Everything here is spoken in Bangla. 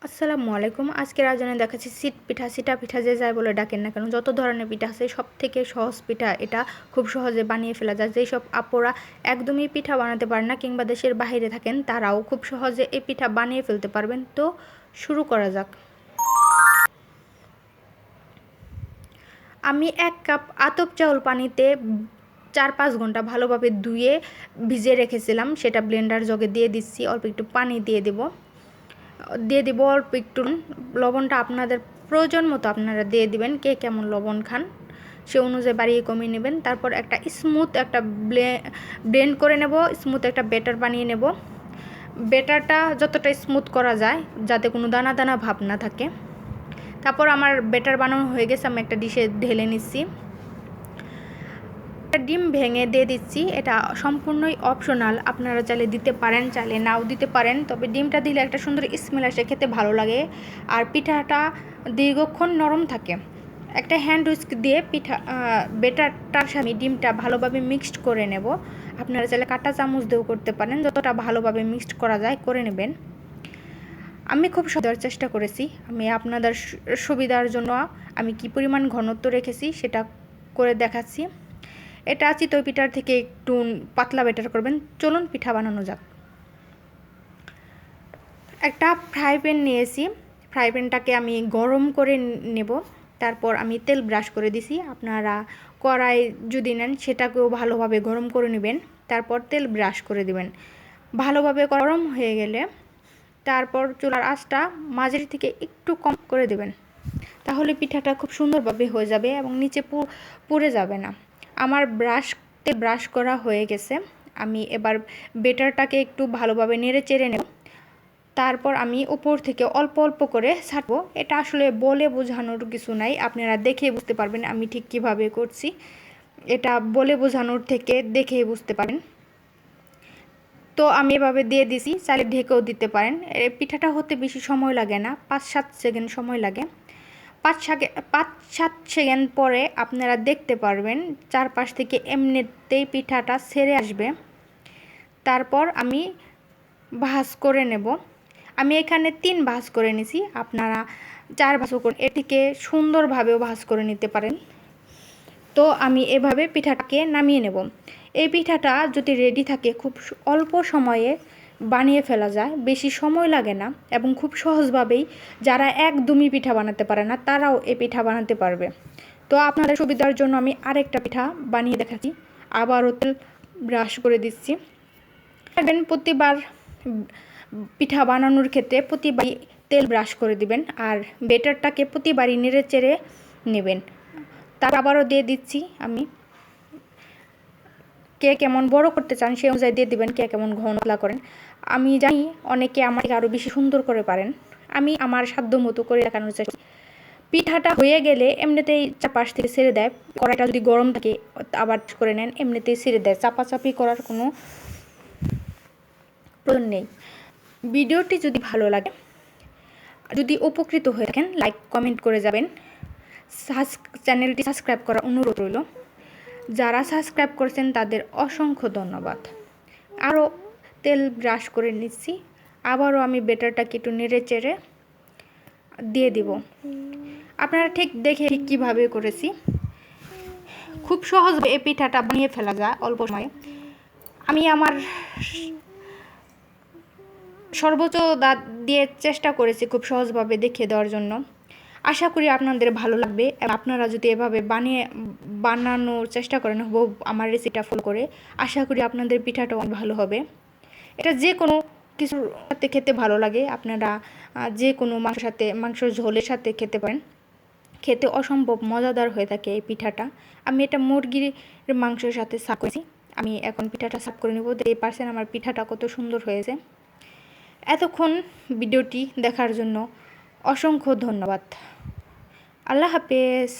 আসসালামু আলাইকুম। আজকের আয়োজনে দেখাচ্ছি সিটা পিঠা যে যাই বলে ডাকেন না কেন, যত ধরনের পিঠা আছে সব থেকে সহজ পিঠা এটা, খুব সহজে বানিয়ে ফেলা যায়। যেই সব আপুরা একদমই পিঠা বানাতে পারেন না কিংবা দেশের বাইরে থাকেন, তারাও খুব সহজে এই পিঠা বানিয়ে ফেলতে পারবেন। তো শুরু করা যাক। আমি 1 কাপ আতপ চাউল পানিতে 4-5 ঘন্টা ভালোভাবে ধুয়ে ভিজিয়ে রেখেছিলাম, সেটা ব্লেন্ডার জগে দিয়ে দিচ্ছি। অল্প একটু পানি দিয়ে দেব অল্প একটু লবণটা আপনাদের প্রয়োজন মতো আপনারা দিয়ে দিবেন, কে কেমন লবণ খান সে অনুযায়ী বাড়িয়ে কমিয়ে নেবেন। তারপর একটা স্মুথ একটা ব্লেন্ড করে নেব, স্মুথ একটা ব্যাটার বানিয়ে নেব। ব্যাটারটা যতটা স্মুথ করা যায় যাতে কোনো দানা দানা ভাব না থাকে। তারপর আমার ব্যাটার বানানো হয়ে গেছে, আমি একটা ডিশে ঢেলে নিচ্ছি। ডিম ভেঙে দিয়ে দিচ্ছি, এটা সম্পূর্ণই অপশনাল, আপনারা চাইলে দিতে পারেন চাইলে নাও দিতে পারেন, তবে ডিমটা দিলে একটা সুন্দর স্মেল আসে, খেতে ভালো লাগে আর পিঠাটা দীর্ঘক্ষণ নরম থাকে। একটা হ্যান্ড উইস্ক দিয়ে ব্যাটারটার সাথে ডিমটা ভালোভাবে মিক্সড করে নেব। আপনারা চাইলে কাঁটা চামচ দিয়েও করতে পারেন, যতটা ভালোভাবে মিক্সড করা যায় করে নেবেন। আমি খুব দেওয়ার চেষ্টা করেছি, আমি আপনাদের সুবিধার জন্য আমি কি পরিমাণ ঘনত্ব রেখেছি সেটা করে দেখাচ্ছি। এটা চিতই পিঠার থেকে একটু পাতলা ব্যাটার করবেন। চলুন পিঠা বানানো যাক। একটা ফ্রাই প্যান নিয়েছি, ফ্রাই প্যানটাকে আমি গরম করে নেব। তারপর আমি তেল ব্রাশ করে দিছি, আপনারা কড়াই যদি নেন সেটাকেও ভালোভাবে গরম করে নেবেন। তারপর তেল ব্রাশ করে দিবেন। ভালোভাবে গরম হয়ে গেলে তারপর চুলার আঁচটা মাঝারি থেকে একটু কম করে দেবেন, তাহলে পিঠাটা খুব সুন্দরভাবে হয়ে যাবে এবং নিচে পুড়ে যাবে না। আমার ব্রাশ করা হয়ে গেছে, আমি এবার ব্যাটারটাকে একটু ভালোভাবে নেড়ে চেড়ে নেব। তারপর আমি উপর থেকে অল্প অল্প করে ছাড়বো। এটা আসলে বলে বোঝানোর কিছু নাই, আপনারা দেখে বুঝতে পারবেন আমি ঠিক কিভাবে করছি। এটা বলে বোঝানোর থেকে দেখেই বুঝতে পারেন। তো আমি এভাবে দিয়ে দিছি, চাইলে ঢেকেও দিতে পারেন। পিঠাটা হতে বেশি সময় লাগে না, 5-7 সেকেন্ড সময় লাগে। 5-7 সেকেন্ড পরে আপনারা দেখতে পারবেন চারপাশ থেকে এমনিতেই পিঠাটা ছেড়ে আসবে। তারপর আমি ভাঁজ করে নেব। আমি এখানে 3 ভাঁজ করে নিছি, আপনারা 4 ভাঁজও করে এটিকে সুন্দরভাবেও ভাঁজ করে নিতে পারেন। তো আমি এভাবে পিঠাটাকে নামিয়ে নেব। এই পিঠাটা যদি রেডি থাকে খুব অল্প সময়ে বানিয়ে ফেলা যায়, বেশি সময় লাগে না এবং খুব সহজভাবেই যারা একদমই পিঠা বানাতে পারে না তারাও এই পিঠা বানাতে পারবে। তো আপনাদের সুবিধার জন্য আমি আরেকটা পিঠা বানিয়ে দেখাচ্ছি। আবারও তেল ব্রাশ করে দিচ্ছি। প্রতিবার পিঠা বানানোর ক্ষেত্রে প্রতিবারই তেল ব্রাশ করে দিবেন আর ব্যাটারটাকে প্রতিবারই নেড়ে চেড়ে নেবেন। তারপর আবারও দিয়ে দিচ্ছি আমি। কে কেমন বড় করতে চান সেই অনুযায়ী দিয়ে দিবেন, কে কেমন ঘনলা করেন। আমি জানি অনেকে আমার থেকে আরও বেশি সুন্দর করে পারেন, আমি আমার সাধ্য মতো করে দেখানোর চেষ্টা। পিঠাটা হয়ে গেলে এমনিতেই চারপাশ থেকে ছেড়ে দেয়, কড়াইটা যদি গরম থাকে আবার করে নেন, এমনিতেই ছেড়ে দেয়, চাপাচাপি করার কোনো প্রয়োজন নেই। ভিডিওটি যদি ভালো লাগে, যদি উপকৃত হয়ে থাকেন লাইক কমেন্ট করে যাবেন। চ্যানেলটি সাবস্ক্রাইব করার অনুরোধ রইল। যারা সাবস্ক্রাইব করেছেন তাদের অসংখ্য ধন্যবাদ। আরও তেল ব্রাশ করে নিচ্ছি, আবারও আমি ব্যাটারটাকে একটু নেড়ে চেড়ে দিয়ে দিব। আপনারা ঠিক দেখে কীভাবে করেছি, খুব সহজভাবে এই পিঠাটা বানিয়ে ফেলা যায় অল্প সময়ে। আমি আমার সর্বোচ্চ দাঁত দিয়ে চেষ্টা করেছি খুব সহজভাবে দেখিয়ে দেওয়ার জন্য। আশা করি আপনাদের ভালো লাগবে এবং আপনারা যদি এভাবে বানানোর চেষ্টা করেন আমার রেসিপিটা ফলো করে, আশা করি আপনাদের পিঠাটা অনেক ভালো হবে। এটা যে কোনো কিছুর সাথে খেতে ভালো লাগে, আপনারা যে কোনো মাংসর ঝোলের সাথে খেতে পারেন, খেতে অসম্ভব মজাদার হয়ে থাকে এই পিঠাটা। আমি এটা মুরগির মাংসের সাথে সার্ভ করেছি, আমি এখন পিঠাটা সার্ভ করে নেব। দেখতে পারছেন আমার পিঠাটা কত সুন্দর হয়েছে। এতক্ষণ ভিডিওটি দেখার জন্য অসংখ্য ধন্যবাদ। আল্লাহ হাফেজ।